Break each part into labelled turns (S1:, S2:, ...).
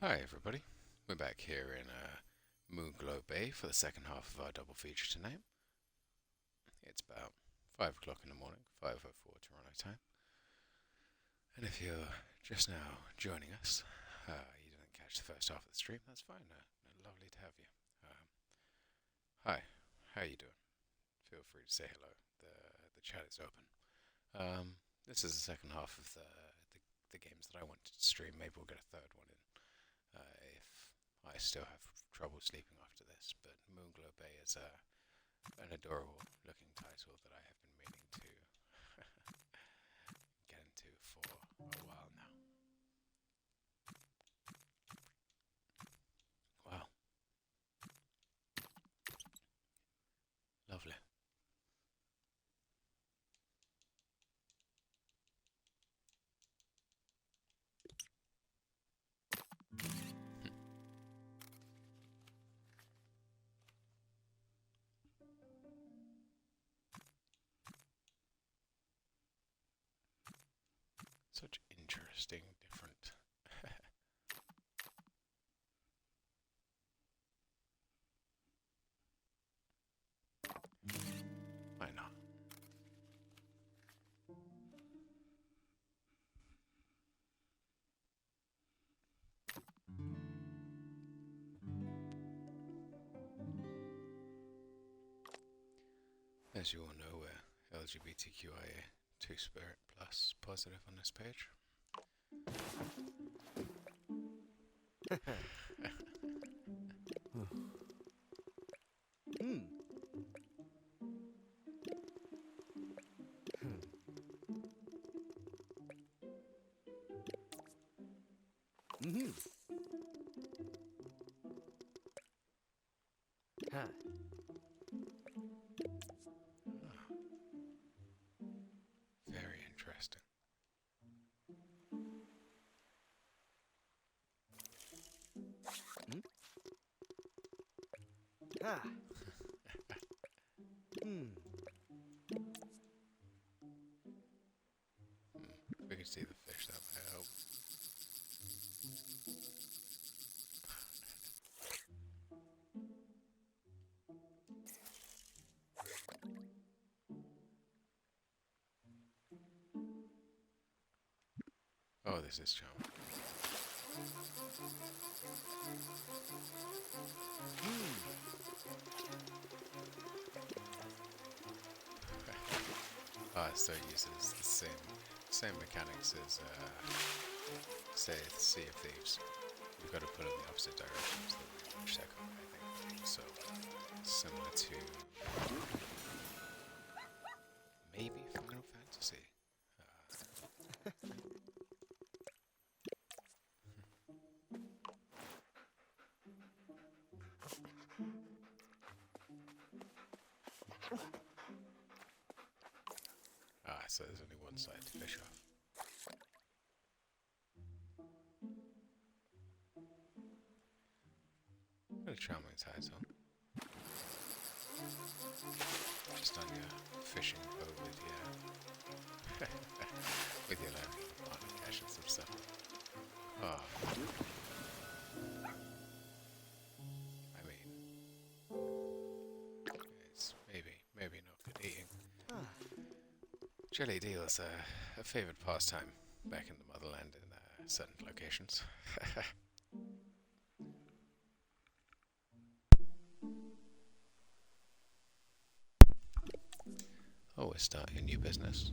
S1: Hi everybody, we're back here in Moonglow Bay for the second half of our double feature tonight. It's about 5 o'clock in the morning, 5:04 Toronto time. And if you're just now joining us, you didn't catch the first half of the stream, that's fine. Lovely to have you. Hi, how you doing? Feel free to say hello. The chat is open. This is the second half of the games that I wanted to stream. Maybe we'll get a third one in if I still have trouble sleeping after this. But Moonglow Bay is an adorable looking title that I have been meaning to get into for a while now. Wow. Lovely. Such interesting, different. Why not? As you all know, we're LGBTQIA 2 Spirit Plus positive on this page. Very interesting. We can see the fish, that might help. Oh, this is charming. So it uses the same mechanics as, say, the Sea of Thieves. You've got to put in the opposite directions the way second, I think. So, similar to maybe Final Fantasy. So there's only one side to fish off. What a charming title. Just on your fishing boat with your with your partner catching some stuff. Oh. I mean, it's maybe not good eating. Jelly deals are a favourite pastime back in the motherland in certain locations. Oh, we're starting a new business.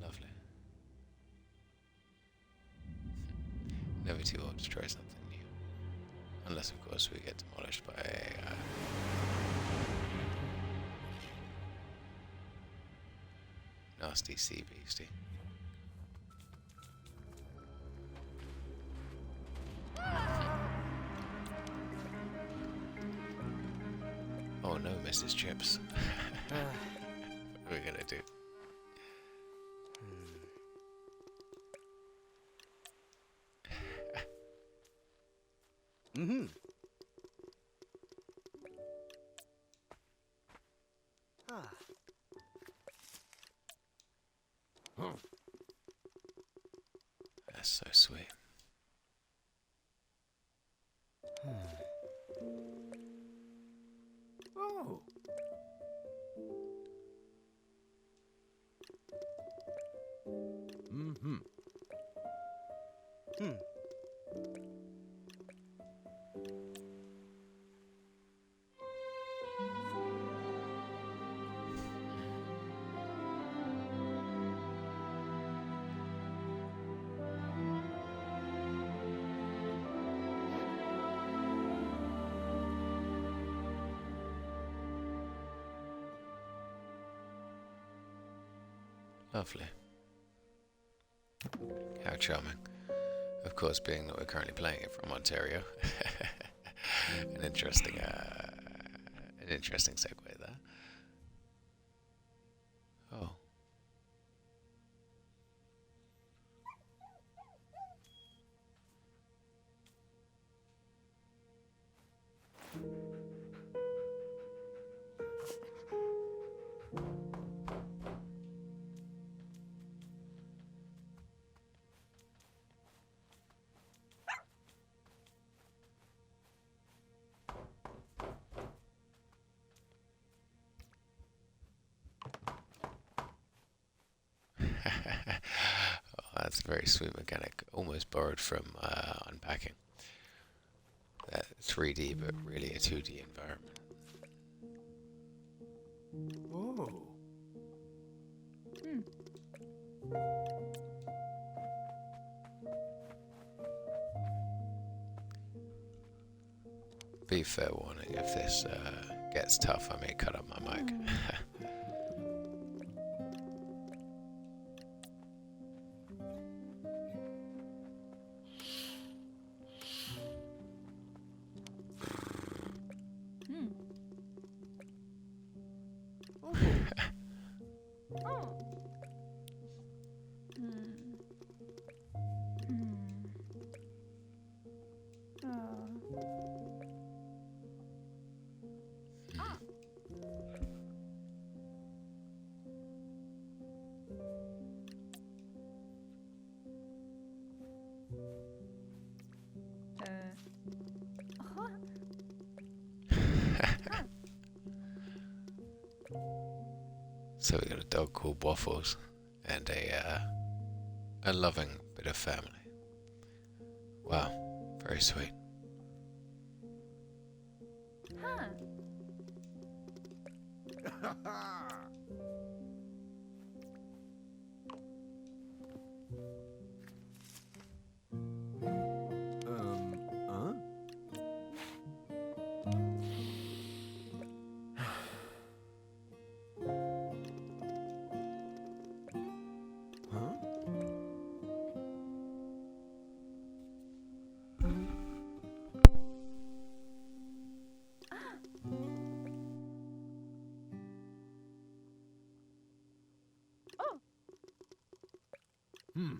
S1: Lovely. Never too old to try something new. Unless, of course, we get demolished by a nasty sea beastie. Oh no, Mrs. Chips. What are we gonna do? That's so sweet.
S2: Mm-hmm. Hmm.
S1: Lovely. How charming. Of course, being that we're currently playing it from Ontario. an interesting, segue there. Oh. Oh, that's a very sweet mechanic, almost borrowed from unpacking. That 3D, but really a 2D environment.
S2: Oh.
S1: Be fair warning, if this gets tough, I may cut up my mic. So we got a dog called Waffles and a loving bit of family. Wow, very sweet.
S2: Huh? Huh? Hmm.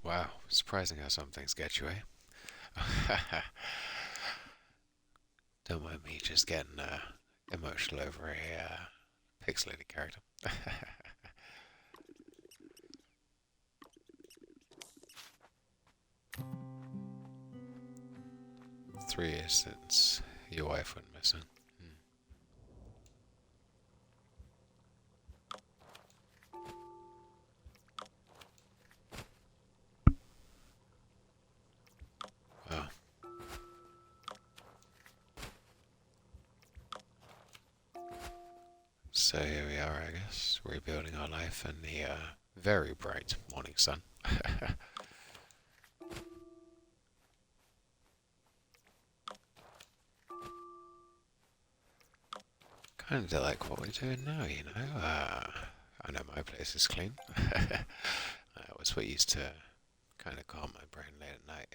S1: Wow, surprising how some things get you, eh? Don't mind me just getting emotional over a pixelated character. 3 years since your wife went missing. Wow. So here we are, I guess, rebuilding our life in the very bright morning sun. Kind of like what we're doing now, you know. I know my place is clean. It was what used to kind of calm my brain late at night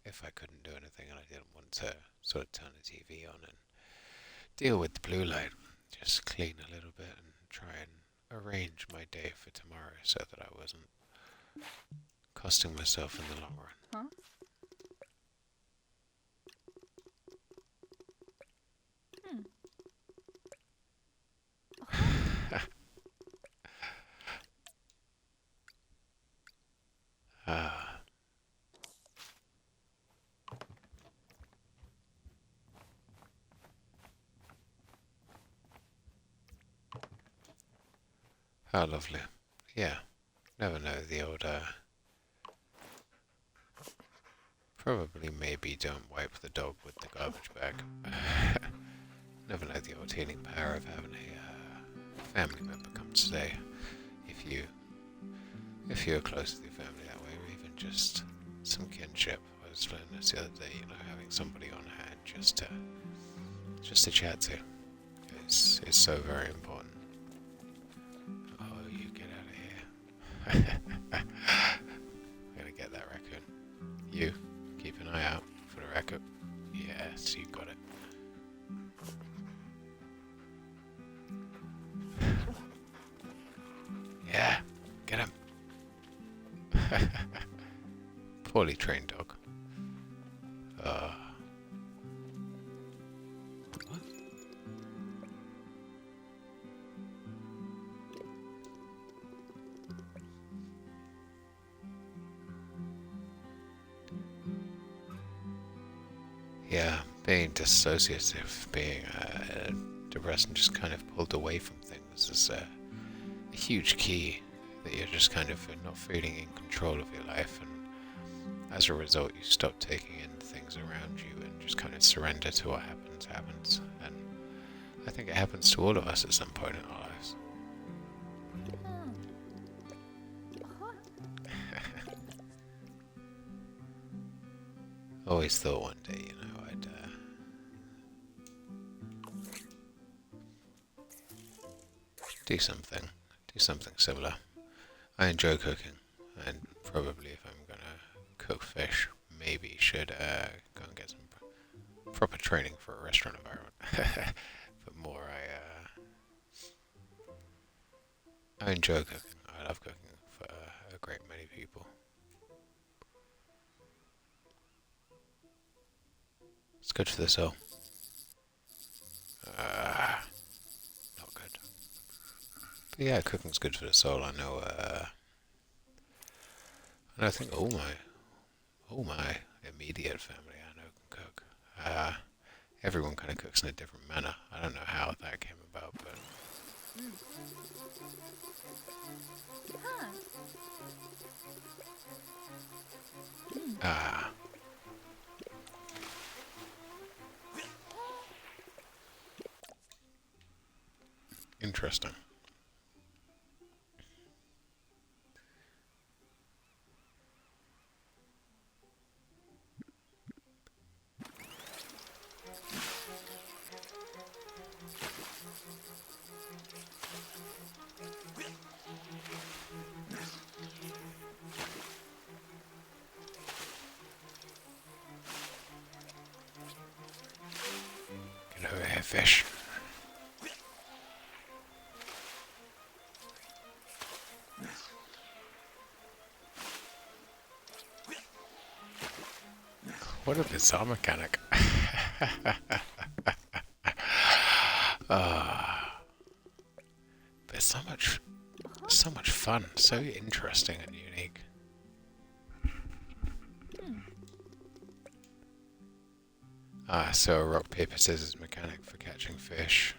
S1: if I couldn't do anything and I didn't want to sort of turn the TV on and deal with the blue light. Just clean a little bit and try and arrange my day for tomorrow so that I wasn't costing myself in the long run.
S3: Huh?
S1: Ah. How lovely. Yeah. Never know the old, probably maybe don't wipe the dog with the garbage bag. Never know the old healing power of having a family member come to stay. If you're close to your family that way, or even just some kinship. I was learning this the other day, having somebody on hand just to chat to is so very important. Oh, you get out of here. I'm gonna get that raccoon. You, keep an eye out for the raccoon. Yes, you got it. Yeah, get him. Poorly trained dog.
S2: What?
S1: Yeah, being dissociative, being depressed and just kind of pulled away from things is a huge key that you're just kind of not feeling in control of your life, and as a result you stop taking in things around you and just kind of surrender to what happens. And I think it happens to all of us at some point in our lives. Always thought one day, I'd do something similar. I enjoy cooking, and probably if I'm gonna cook fish, maybe should go and get some proper training for a restaurant environment. But more, I enjoy cooking. I love cooking for a great many people. It's good for the soul. Not good. But yeah, cooking's good for the soul. I know. And I think all my immediate family I know can cook. Everyone kind of cooks in a different manner. I don't know how that came about, but interesting. Get over here, fish. What a bizarre mechanic. But so much fun, so interesting and unique. So a rock, paper, scissors mechanic for catching fish.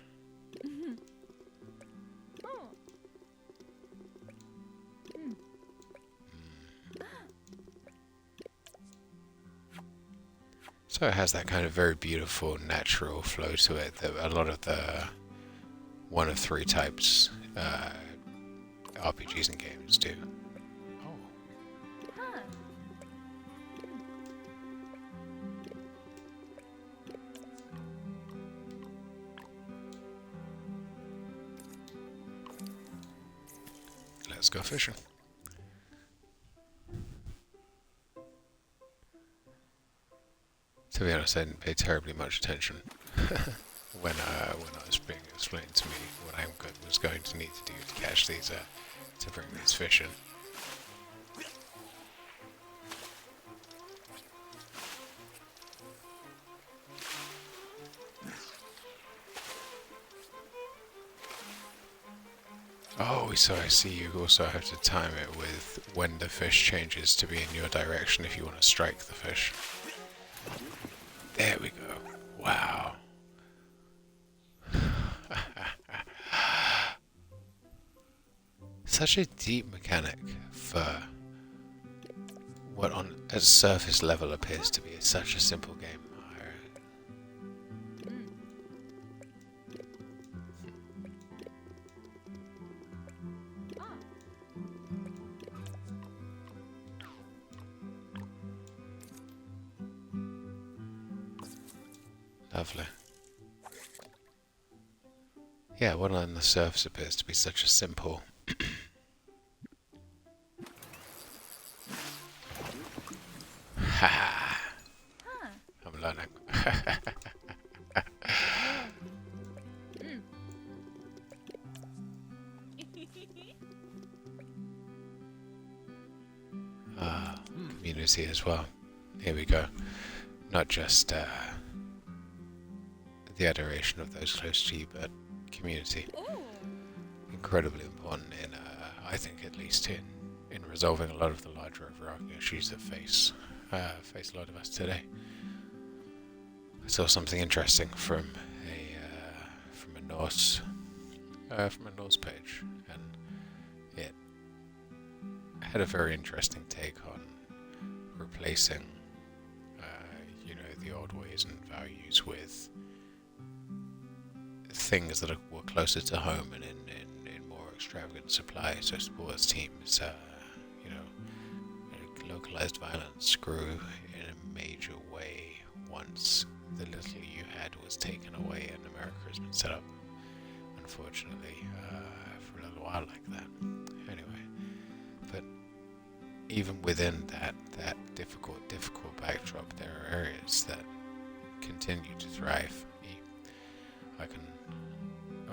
S1: So it has that kind of very beautiful, natural flow to it that a lot of the one of three types RPGs and games do. Oh. Let's go fishing. To be honest, I didn't pay terribly much attention when I was being explained to me what I was going to need to do to catch these, to bring these fish in. Oh, so I see you also have to time it with when the fish changes to be in your direction if you want to strike the fish. There we go. Wow. Such a deep mechanic for what on a surface level appears to be such a simple game. Lovely. Yeah, what on the surface appears to be such a simple haha. I'm learning. Community as well. Here we go. Not just the adoration of those close to you, but community. Incredibly important in, I think at least in resolving a lot of the larger overarching issues that face a lot of us today. I saw something interesting from a Norse page, and it had a very interesting take on replacing the old ways and values with things that were closer to home and in more extravagant supply. So sports teams, localized violence grew in a major way once the little you had was taken away and America has been set up, unfortunately, for a little while like that. Anyway, but even within that difficult backdrop, there are areas that continue to thrive. I can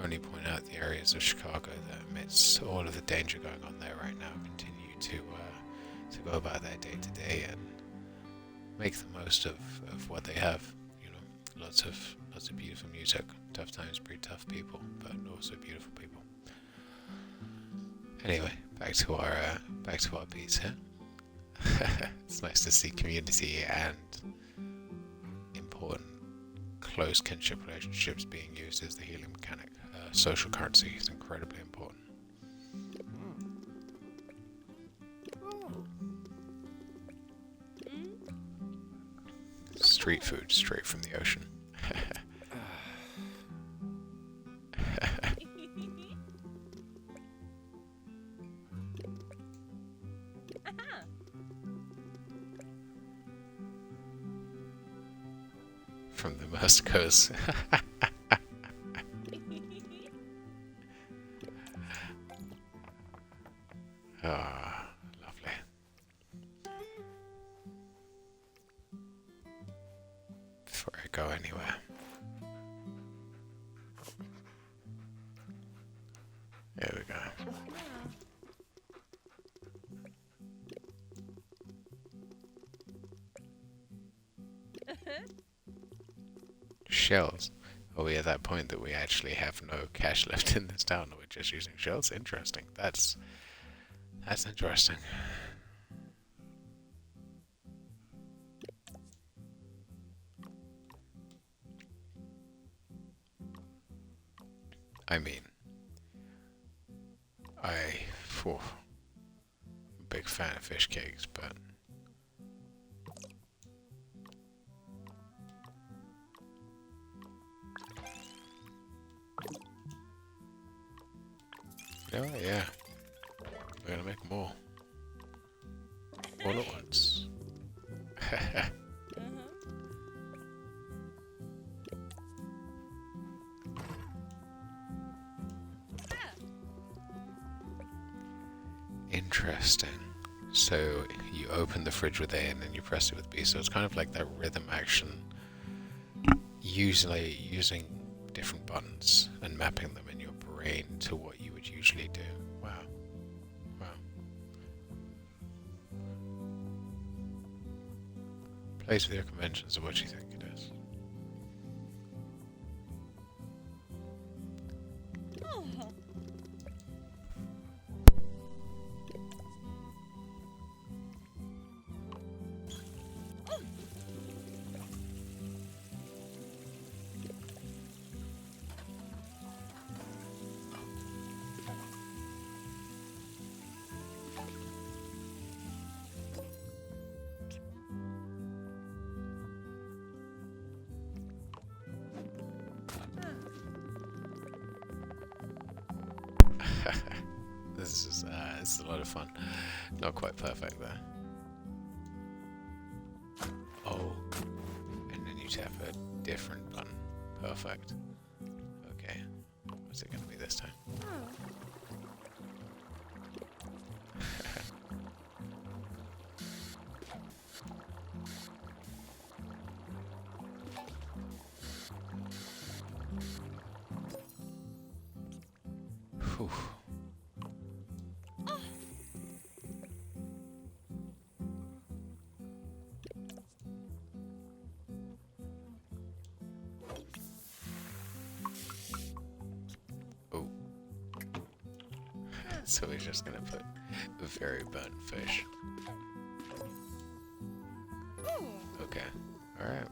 S1: only point out the areas of Chicago that, amidst all of the danger going on there right now, continue to go about their day to day and make the most of what they have. Lots of beautiful music. Tough times breed tough people, but also beautiful people. Anyway, back to our piece here. It's nice to see community and important close kinship relationships being used as the healing mechanic. Social currency is incredibly important. Street food straight from the ocean. From the Muscos. Lovely. Before I go anywhere, there we go. Shells. Are we at that point that we actually have no cash left in this town? We're just using shells? Interesting. That's interesting. I mean, I'm a big fan of fish cakes, but oh yeah, we're gonna make more all at once. Interesting. So you open the fridge with A and then you press it with B, so it's kind of like that rhythm action, usually using different buttons and mapping them in your brain to what you would usually do. Wow. Wow. Plays with your conventions of what you think it is. This is a lot of fun. Not quite perfect there. Oh, and then you tap a different button. Perfect. Okay, what's it going to be this time? Whew. So we're just gonna put a very burnt fish. Okay, alright.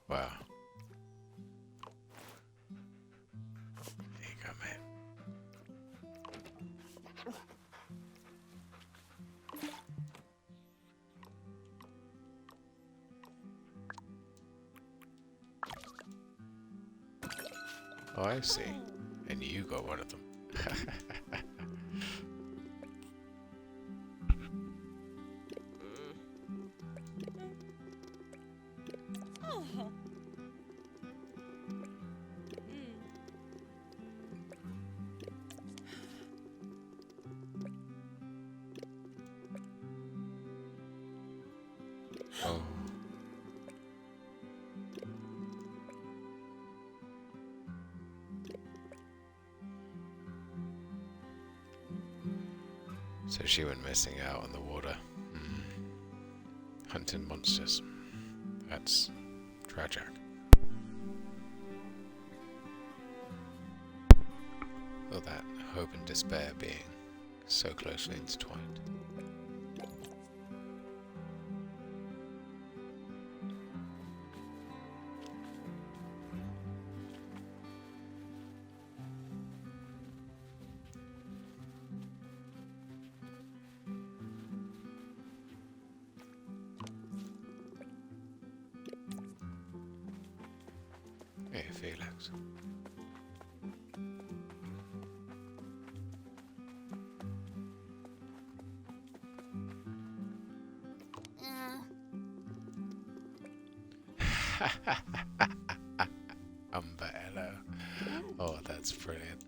S1: Wow. There you go, man. Oh, I see. And you got one of them. Oh. So she went missing out on the water. Hunting monsters. That's tragic. Well, that hope and despair being so closely intertwined. Hey, Felix. Umbrella. Oh, that's brilliant.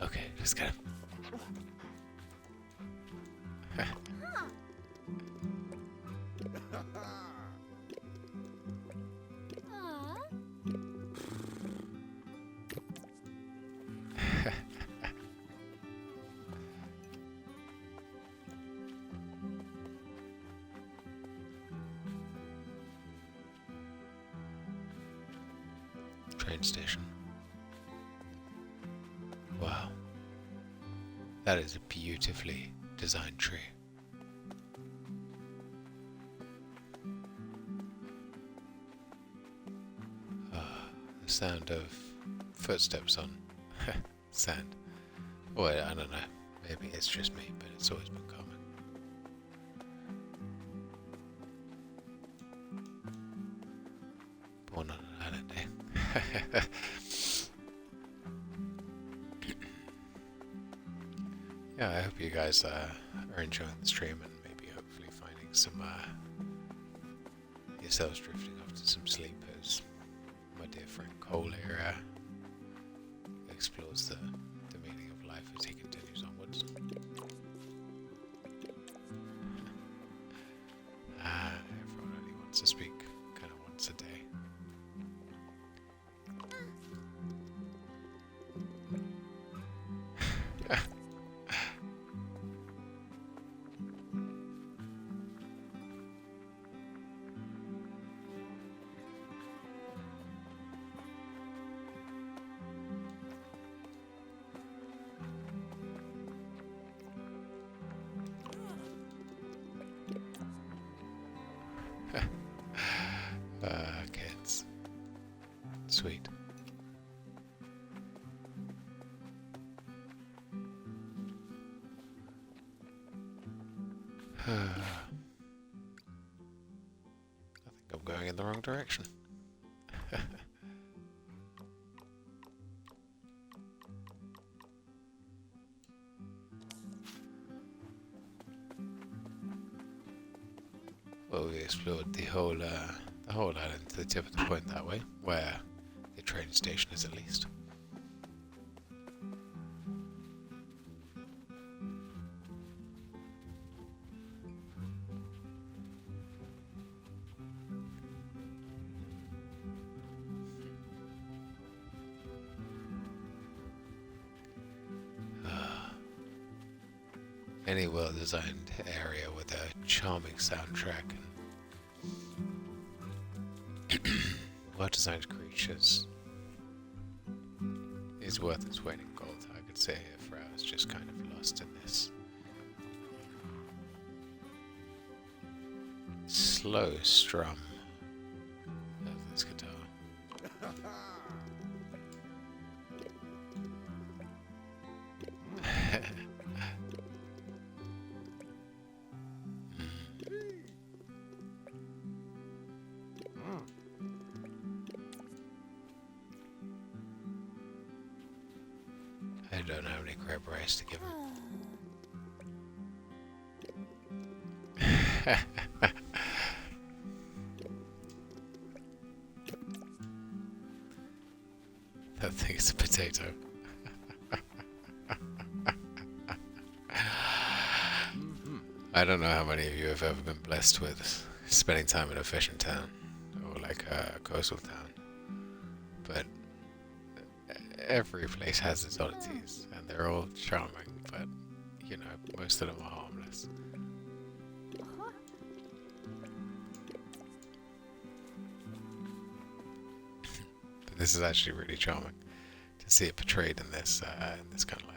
S1: Okay, just get him. Train station. Wow. That is a beautifully designed tree. The sound of footsteps on sand. Or I don't know. Maybe it's just me, but it's always been common. Going on an island day. Yeah, I hope you guys are enjoying the stream and maybe hopefully finding some yourselves drifting off to some sleep as my dear friend Cole here explores the meaning of life as he continues onwards. Everyone only wants to speak kind of once a day. Kids. Sweet. I think I'm going in the wrong direction. Well, we explored the whole island to the tip of the point that way, where the train station is at least. Any well-designed area with a charming soundtrack and well-designed creatures is worth its weight in gold. I could sit here for hours just kind of lost in this slow strum of this guitar. I don't have any crab rice to give him. That thing is a potato. I don't know how many of you have ever been blessed with spending time in a fishing town or like a coastal town, but every place has its oddities and they're all charming, but you know, most of them are harmless. But this is actually really charming to see it portrayed in this kind of light.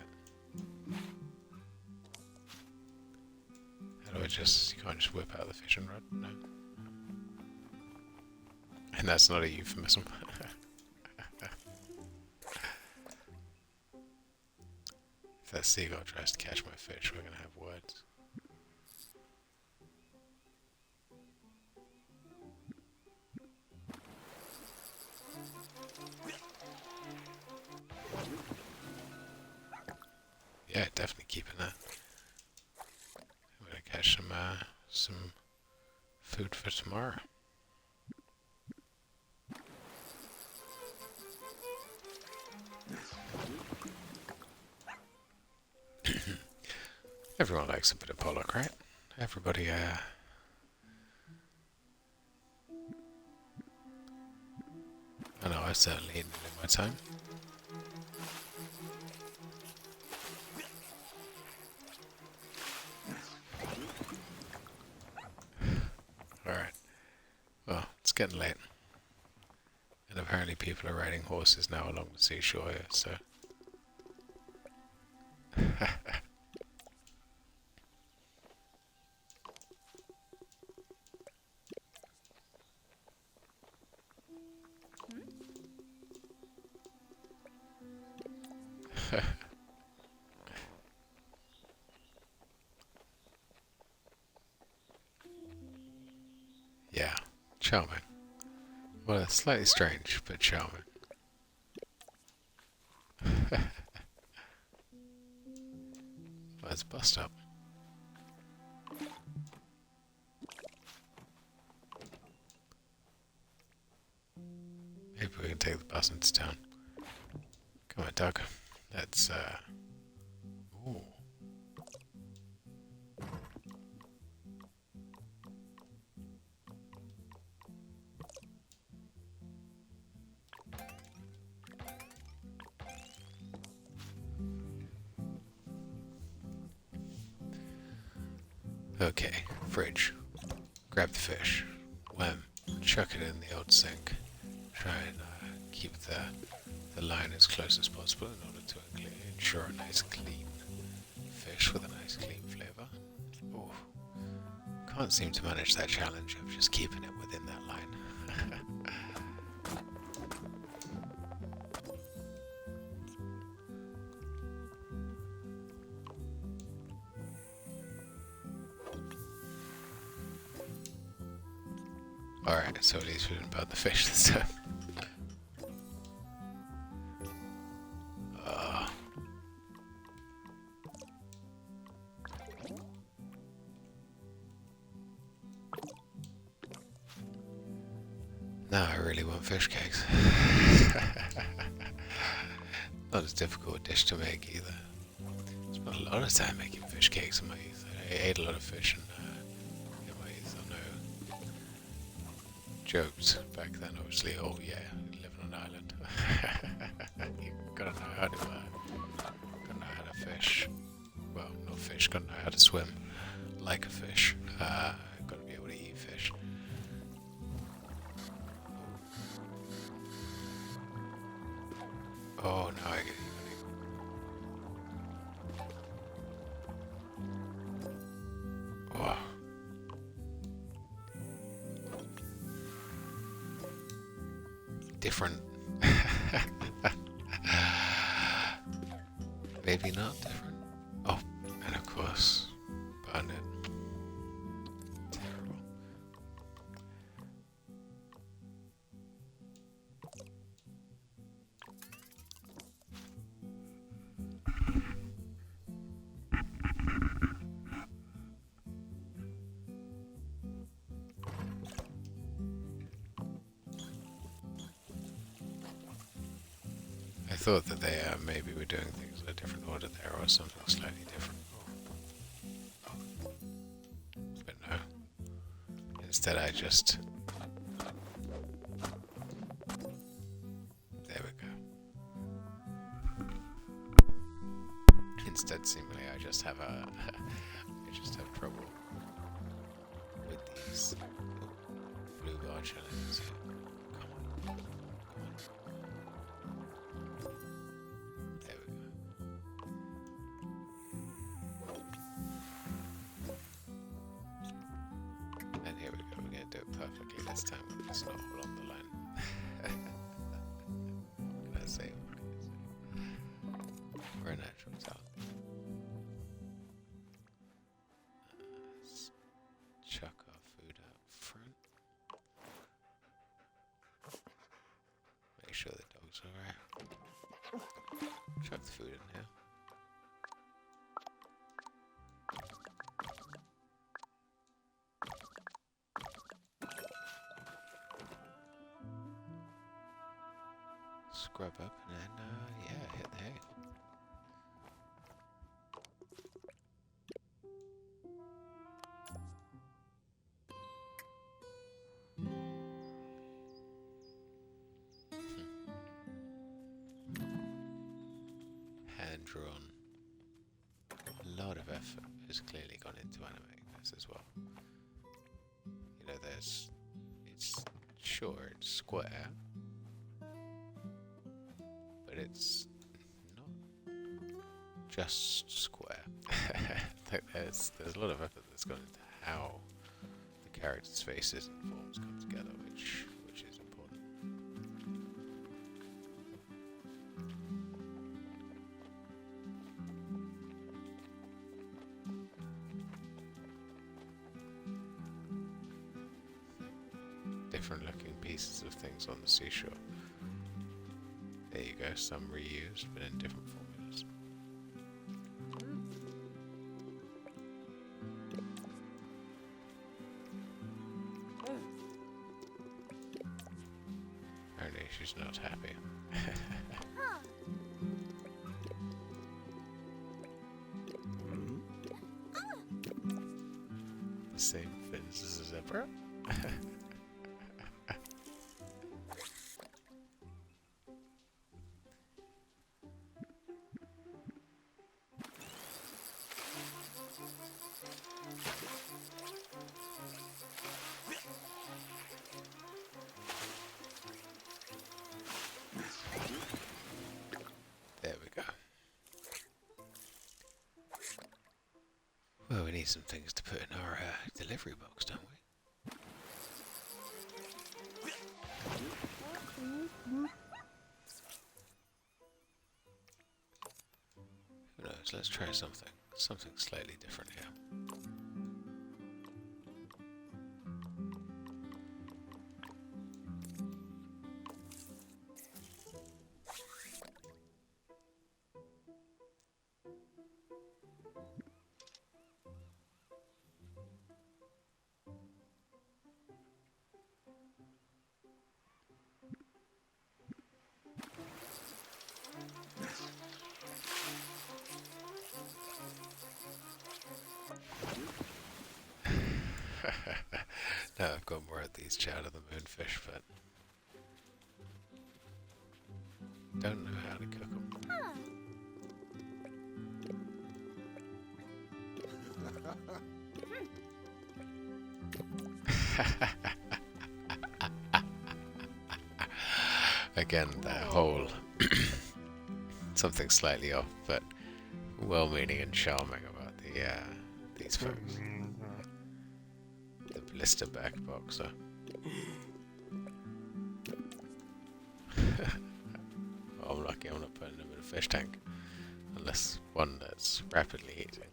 S1: How do I just, you can't just whip out the fishing rod? No. And that's not a euphemism. If that seagull tries to catch my fish, we're gonna have words. Yeah, definitely keeping that. I'm gonna catch some food for tomorrow. Everyone likes a bit of pollock, right? Everybody, I know I've certainly eaten it in my time. Alright. Well, it's getting late. And apparently people are riding horses now along the seashore here, so... Yeah, charming. Well, it's slightly strange, but charming. Well, it's a bus stop. Maybe we can take the bus into town. Come on, Doug. Let's, ooh. Okay, fridge. Grab the fish. Wham. Chuck it in the old sink. Try and keep the line as close as possible in order to ensure a nice clean fish with a nice clean flavour. Oh, can't seem to manage that challenge of just keeping it within that line. Alright, so at least we didn't burn the fish this time. Now I really want fish cakes. Not as difficult a dish to make either. I spent a lot of time making fish cakes in my youth. I ate a lot of fish in my youth. I know jokes back then, obviously. Oh yeah, living on an island. You gotta know how to fish. Well, not fish. Gotta know how to swim like a fish. Gotta be able to eat fish. Oh, now I get it. Oh. Different. Maybe not different. Oh, and of course, burn it. Terrible. I thought that they maybe were doing things in a different order there or something slightly different. But no. Instead I just... There we go. Instead seemingly I just have trouble with these blue bar challenges here. Come on. There we go. And here we go. We're going to do it perfectly this time. It's not all on the line. What can I say? We're a natural talent. Let's chuck our food out front. Make sure the dog's alright. Chuck the food in here. Scrub up and then, yeah, hit the hay. Hand drawn. A lot of effort has clearly gone into animating this as well. You know, it's square, but it's not just square. there's a lot of effort that's gone into how the characters' faces and forms come together, which is important. Different looking pieces of things on the seashore. There you go, some reused, but in different formulas. Apparently she's not happy. The same fins as a zebra? There we go. Well, we need some things to put in our delivery box, don't we? Who knows? Let's try something. Something slightly different here. No, I've got more of these Child of the Moonfish, but don't know how to cook them. Again, that whole something slightly off, but well-meaning and charming about these folks. The blisterback boxer. I'm lucky I'm not putting him in a fish tank, unless one that's rapidly eating.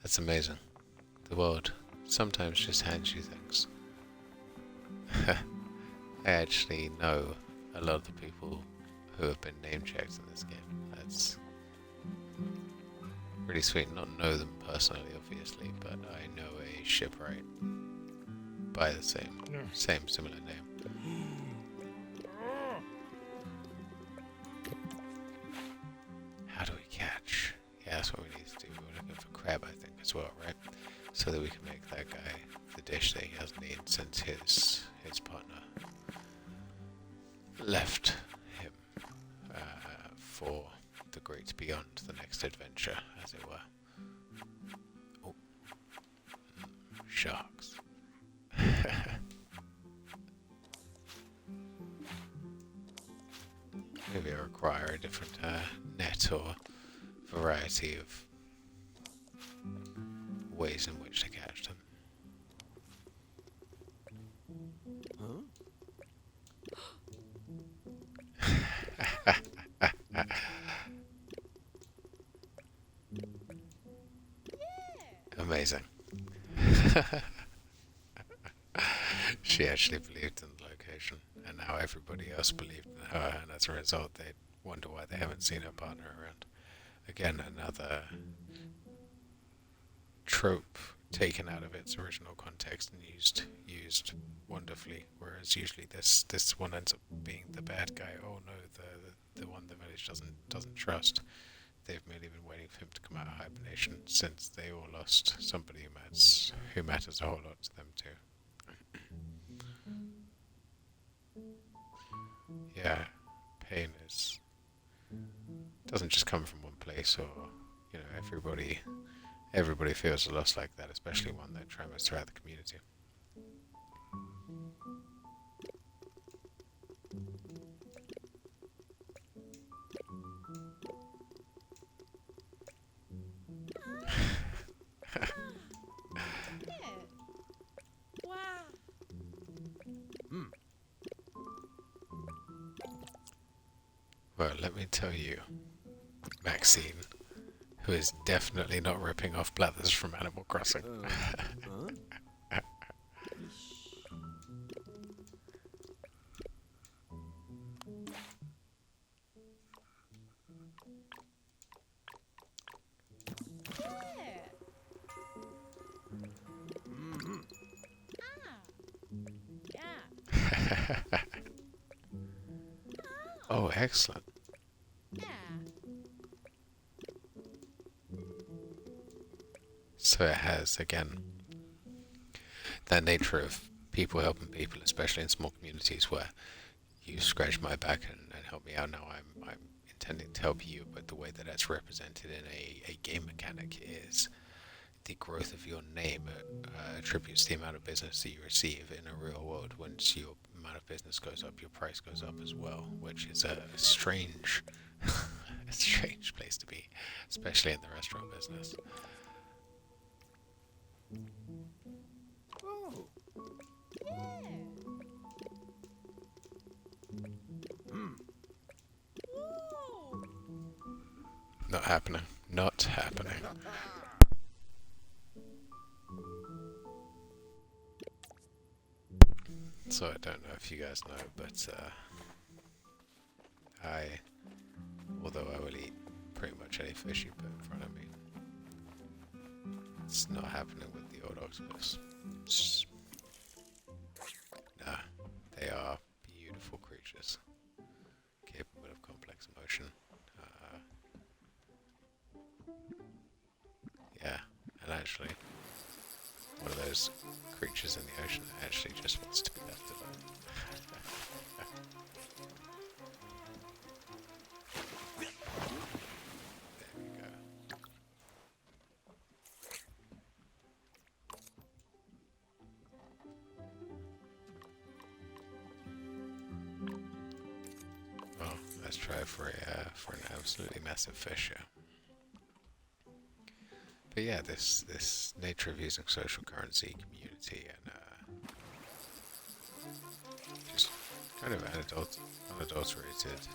S1: That's amazing. The world sometimes just hands you things. I actually know a lot of the people who have been name checked in this game. That's really sweet. Not know them personally, obviously, but I know a shipwright by the same similar name. How do we catch? Yeah, that's what we need to do. We're looking for crab, I think, as well, right? So that we can make that guy the dish that he hasn't eaten since his partner left him for the great beyond, the next adventure, as it were. Oh, sharks. Maybe I require a different net or variety of ways in which to catch them. Amazing. She actually believed in the location, and now everybody else believed in her, and as a result they wonder why they haven't seen her partner around. Again, another trope taken out of its original context and used wonderfully, whereas usually this one ends up being the bad guy. Oh no, the one the village doesn't trust. They've merely been waiting for him to come out of hibernation since they all lost somebody who matters a whole lot to them too. Yeah, pain doesn't just come from one place, or everybody feels a loss like that, especially one that travels throughout the community. Well, let me tell you, Maxine, who is definitely not ripping off Blathers from Animal Crossing.
S2: Huh?
S1: Oh, excellent. So it has, again, that nature of people helping people, especially in small communities where you scratch my back and help me out. Now I'm intending to help you, but the way that that's represented in a game mechanic is the growth of your name attributes the amount of business that you receive in a real world. Once your amount of business goes up, your price goes up as well, which is a strange, a strange place to be, especially in the restaurant business.
S2: Oh.
S1: Not happening. Not happening. So I don't know if you guys know, but although I will eat pretty much any fish you put in front of me, it's not happening with the old octopus. Nah, they are beautiful creatures, capable of complex emotion. Yeah, and actually, one of those creatures in the ocean that actually just wants to be left alone. There we go. Well, let's try for an absolutely massive fish here. But yeah, this nature of using social currency, community, and just kind of unadulterated,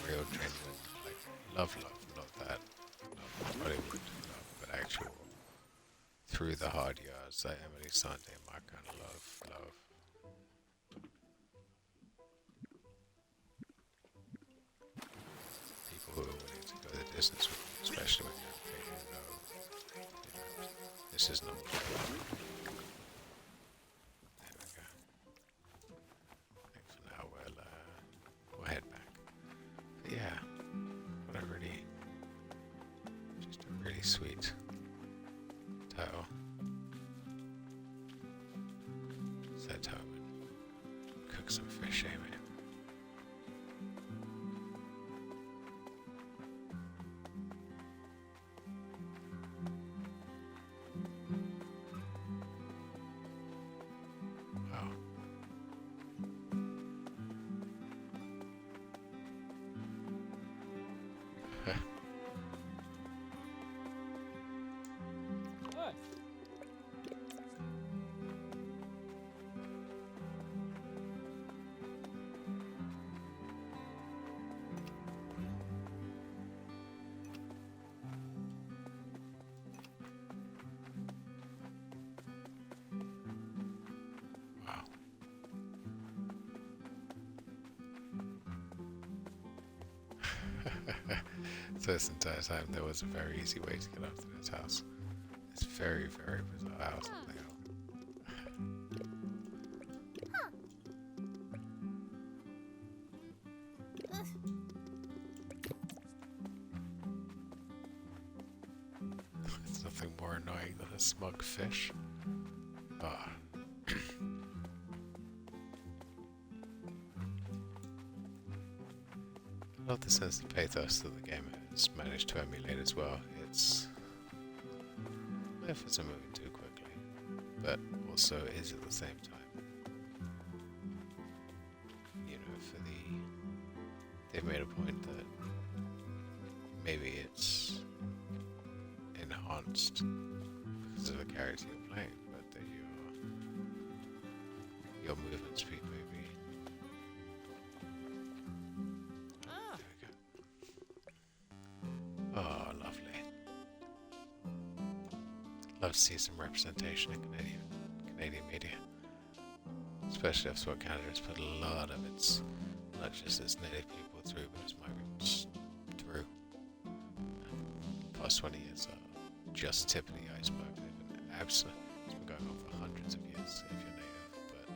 S1: real, genuine, like love, not that love Hollywood love, but actual through the hard yards, that Emily Sande, my kind of love. People who are willing to go the distance with you, especially when you're thinking, no, this is not what I want. There we go. I think for now we'll head back. But yeah, what a just a really sweet title. Set home and cook some fish, eh, mate? Wow. Wow. So this entire time there was a very easy way to get up to this house. This very, very bizarre house on the hill. There's nothing more annoying than a smug fish. Ah. I love the sense of pathos that the game has managed to emulate as well. It's efforts are moving too quickly, but also is at the same time. You know, they've made a point that maybe it's enhanced because of the character you're playing, but that your movement speed maybe Oh, lovely. Love to see some representation in Canadian media. Especially after what Canada has put a lot of its, not just its native people through, but its migrants through. The past 20 years are just tip of the iceberg. They've been absolutely, it's been going on for hundreds of years if you're native, but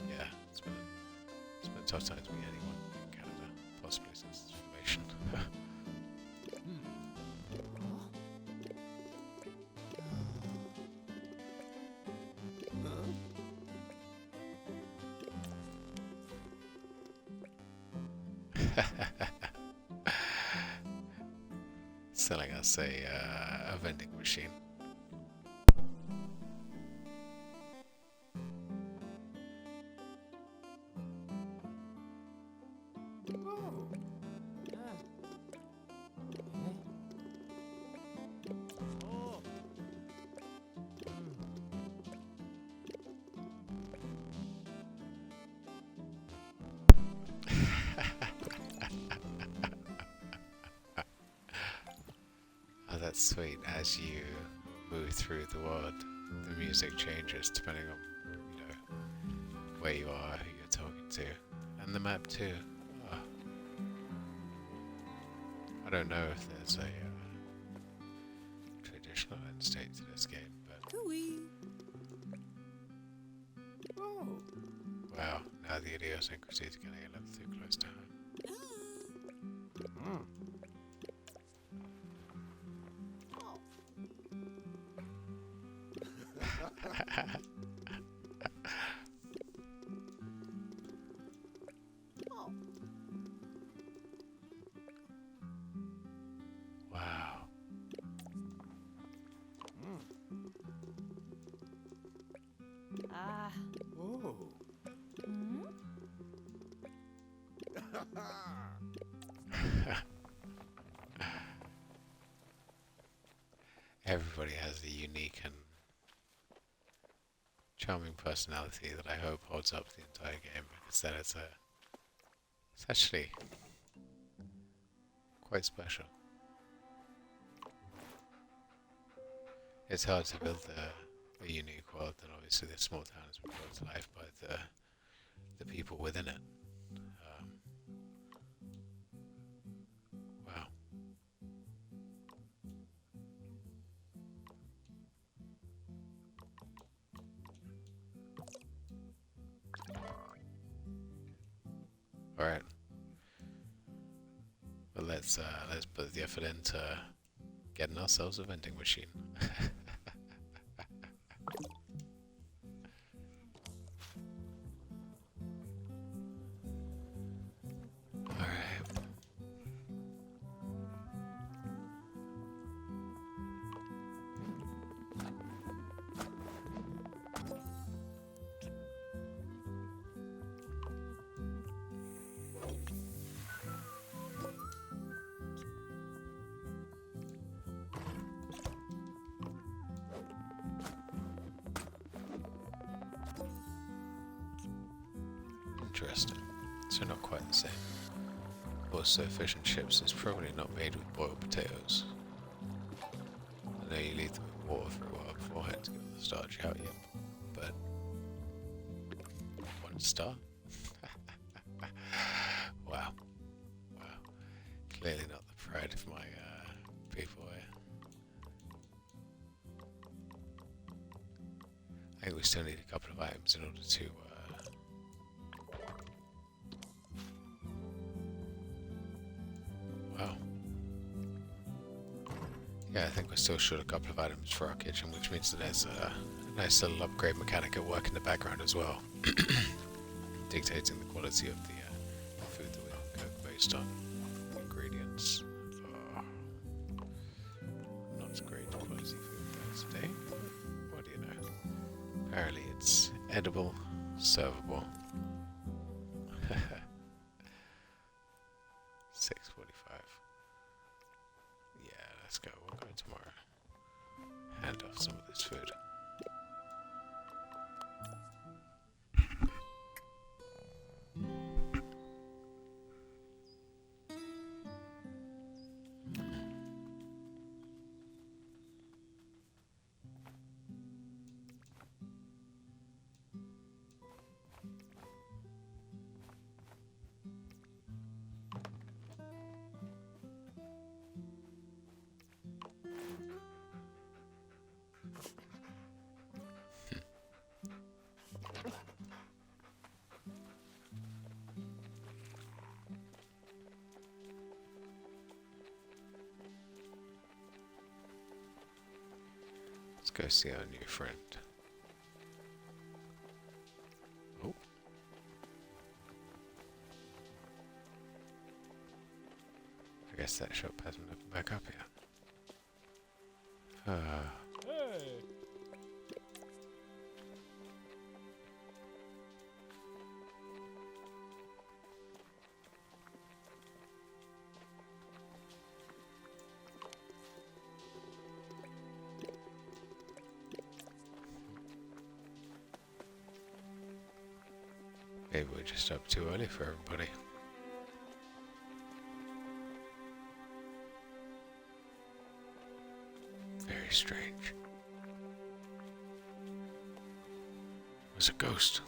S1: yeah, it's been a tough time to be anyone in Canada, possibly since its formation. Selling us a vending machine. Oh, that's sweet. As you move through the world, the music changes depending on, where you are, who you're talking to, and the map too. Oh. I don't know if there's a traditional end state to this game, but wow, now the idiosyncrasies are getting a little too close to home. Wow.
S2: Oh.
S1: Everybody has a unique and charming personality that I hope holds up the entire game, because that it's actually quite special. It's hard to build a unique world, and obviously this small town has been brought to life by the people within it. Wow. All right. Well, let's put the effort into getting ourselves a vending machine. Interesting. So not quite the same. Also, fish and chips is probably not made with boiled potatoes. I know you leave them in water for a while beforehand to get the starch out yet, but 1 star? Wow. Wow. Clearly not the pride of my people here. I think we still need a couple of items in order to wow. Yeah, I think we're still short a couple of items for our kitchen, which means that there's a nice little upgrade mechanic at work in the background as well, dictating the quality of the food that we cook based on ingredients. Not great quality food today. What do you know? Apparently it's edible, servable. 6:45. Yeah, let's go. We'll go tomorrow. Hand off some of this food. go see our new friend. Oh. I guess that shop hasn't opened back up yet.
S3: Hey.
S1: Maybe we're just up too early for everybody. Very strange. It's a ghost.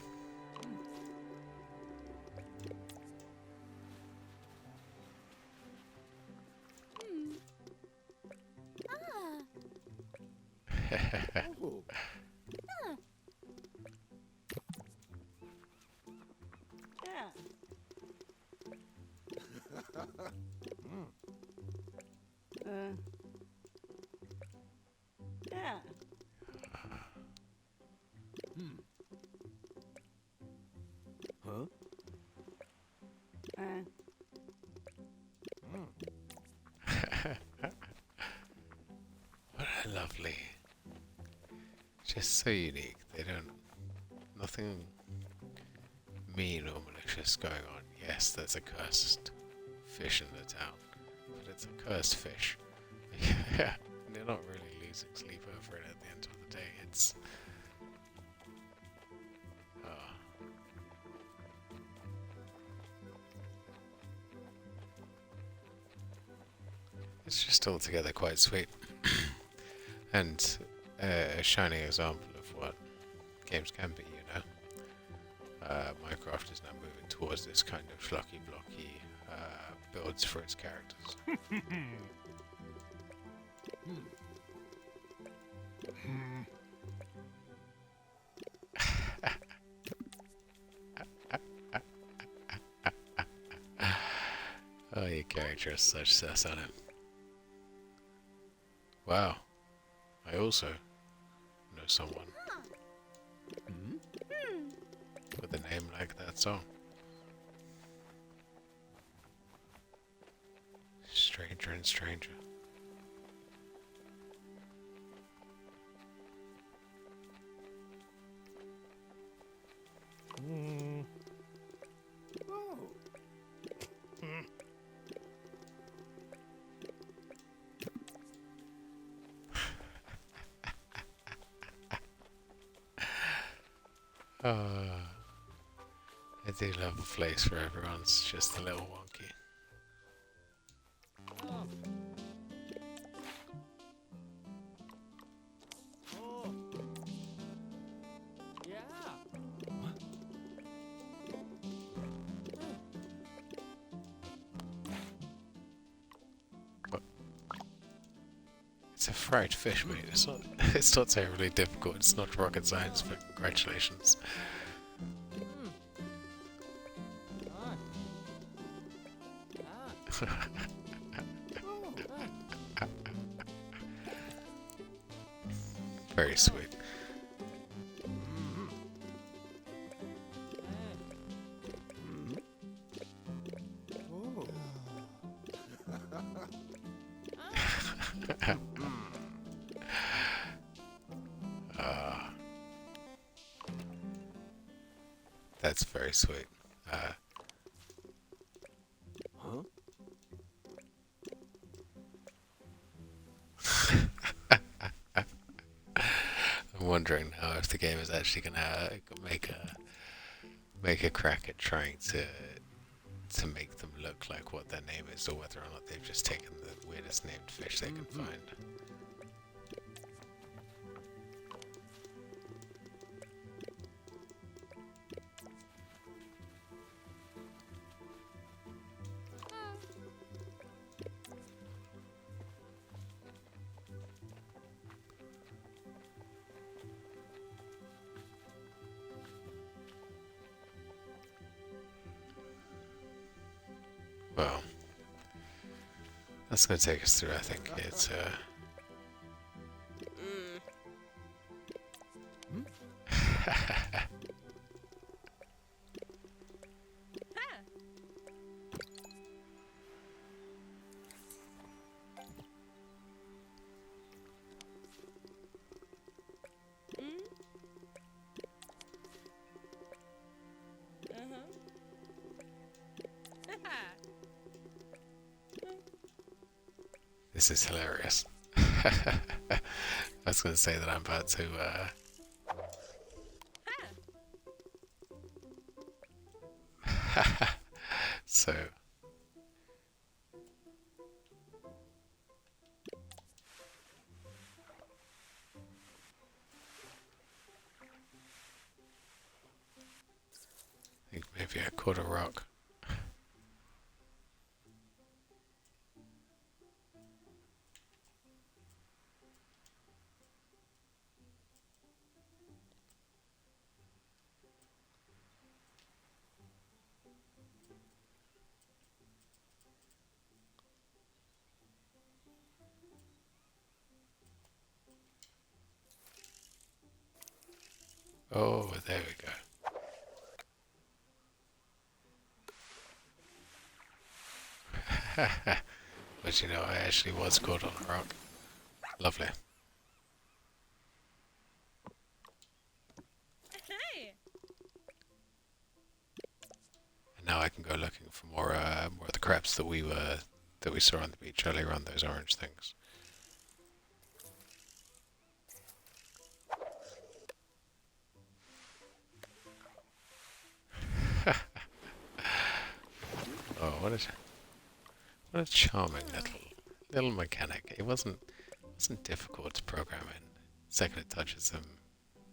S2: Oh. Huh?
S1: What a lovely. Just so unique. They don't. Nothing mean or malicious going on. Yes, there's a cursed fish in the town, but it's a cursed fish. Yeah, and they're not really losing sleep over it at the end of the day. It's. It's just altogether quite sweet. And a shining example of what games can be, you know. Minecraft is now moving towards this kind of schlocky, blocky builds for its characters. Oh, your character has such sass on it. Wow. I also know someone with a name like that song. Stranger and stranger.
S2: Oh.
S1: I do love a place where everyone's just a little wonky. It's a fried fish, mate. It's not. It's not terribly difficult. It's not rocket science, but congratulations. Very sweet.
S2: Oh.
S1: That's very sweet.
S2: Huh?
S1: I'm wondering now if the game is actually gonna make a crack at trying to make them look like what their name is, or whether or not they've just taken the weirdest named fish they can find. Well, that's going to take us through, I think. It's, This is hilarious. I was going to say that I'm about to. So. I think maybe I caught a rock. Oh, there we go. But you know, I actually was caught on a rock. Lovely. And now I can go looking for more of the crabs that we saw on the beach earlier on, those orange things. Oh, what a charming little mechanic. It wasn't difficult to program in. The second it touches them,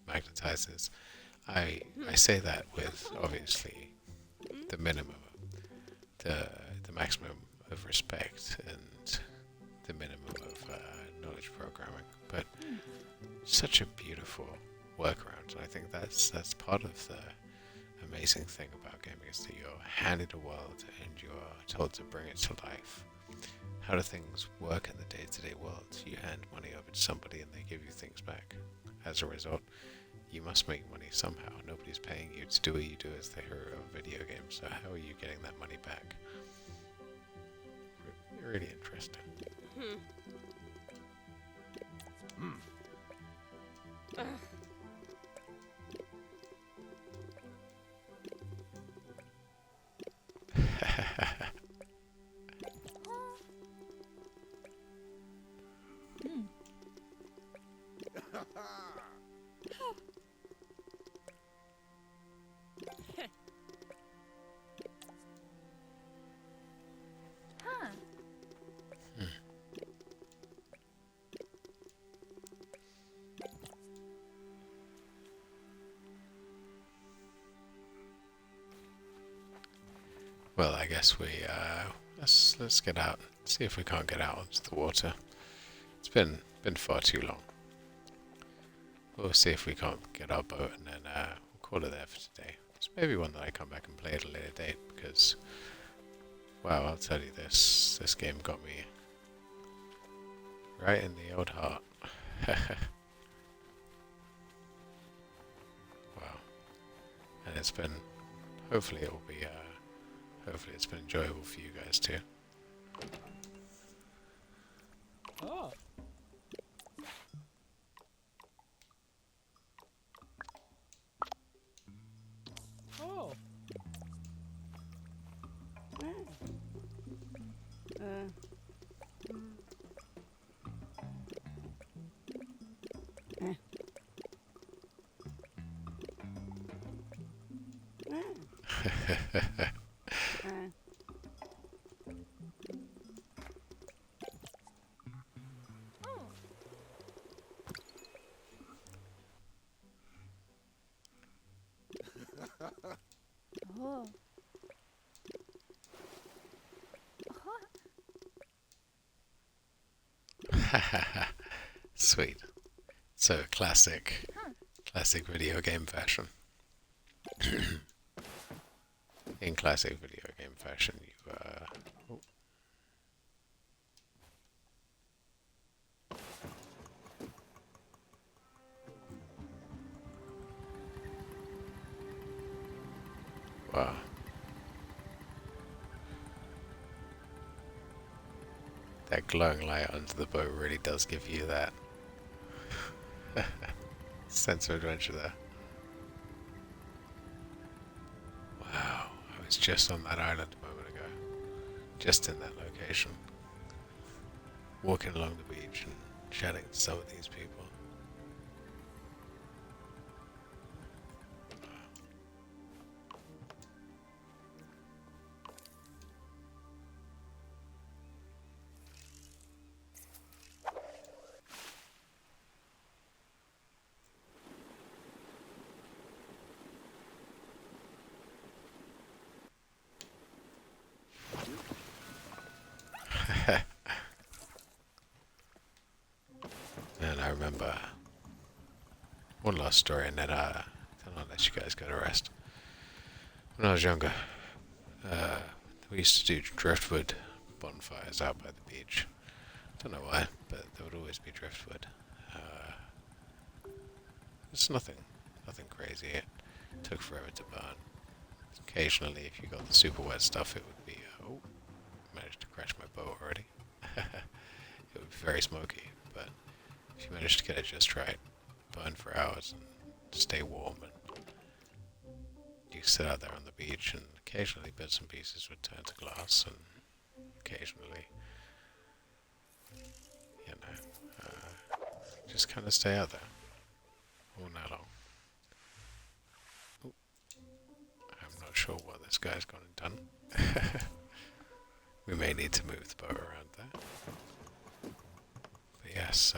S1: magnetizes. I say that with obviously the minimum, the maximum of respect and the minimum of knowledge programming, but such a beautiful workaround. I think that's part of the amazing thing about gaming is that you're handed a world and you're told to bring it to life. How do things work in the day-to-day world? You hand money over to somebody and they give you things back. As a result, you must make money somehow. Nobody's paying you to do what you do as the hero of video games, so how are you getting that money back? Really interesting. Well, I guess we let's get out. See if we can't get out onto the water. It's been far too long. We'll see if we can't get our boat and then we'll call it there for today. It's maybe one that I come back and play at a later date because, wow, I'll tell you this game got me right in the old heart. Wow, and it's been. Hopefully it will be. Hopefully it's been enjoyable for you guys too.
S2: Oh. Oh.
S3: Oh.
S1: Sweet. So classic video game fashion. In classic video game fashion, you oh. Wow. That glowing light under the boat really does give you that sense of adventure there. Wow, I was just on that island a moment ago. Just in that location. walking along the beach and chatting to some of these people. And I remember one last story, and then I'll let you guys go to rest. When I was younger, we used to do driftwood bonfires out by the beach. Don't know why, but there would always be driftwood. It's nothing crazy. It took forever to burn. Occasionally, if you got the super wet stuff, it would be, managed to crash my boat already. It would be very smoky, but if you managed to get it just right, burn for hours and stay warm, and you sit out there on the beach, and occasionally bits and pieces would turn to glass, and occasionally, just kind of stay out there all night long. Ooh, I'm not sure what this guy's gone and done. We may need to move the boat around there. But yes,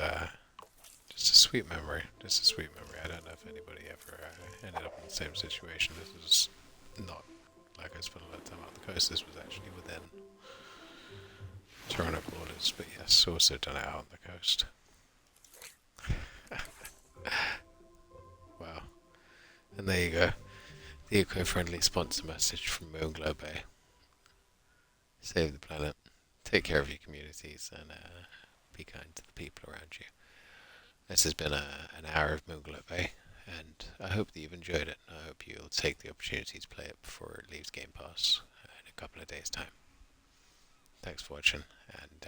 S1: just a sweet memory. I don't know if anybody ever ended up in the same situation. This was not like I spent a lot of time on the coast. This was actually within Toronto borders. But yes, also done it out on the coast. Wow. And there you go. The eco-friendly sponsor message from Moonglow Bay. Save the planet. Take care of your communities and be kind to the people around you. This has been an hour of Moonglow Bay, and I hope that you've enjoyed it. I hope you'll take the opportunity to play it before it leaves Gamepass in a couple of days' time. Thanks for watching, and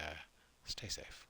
S1: stay safe.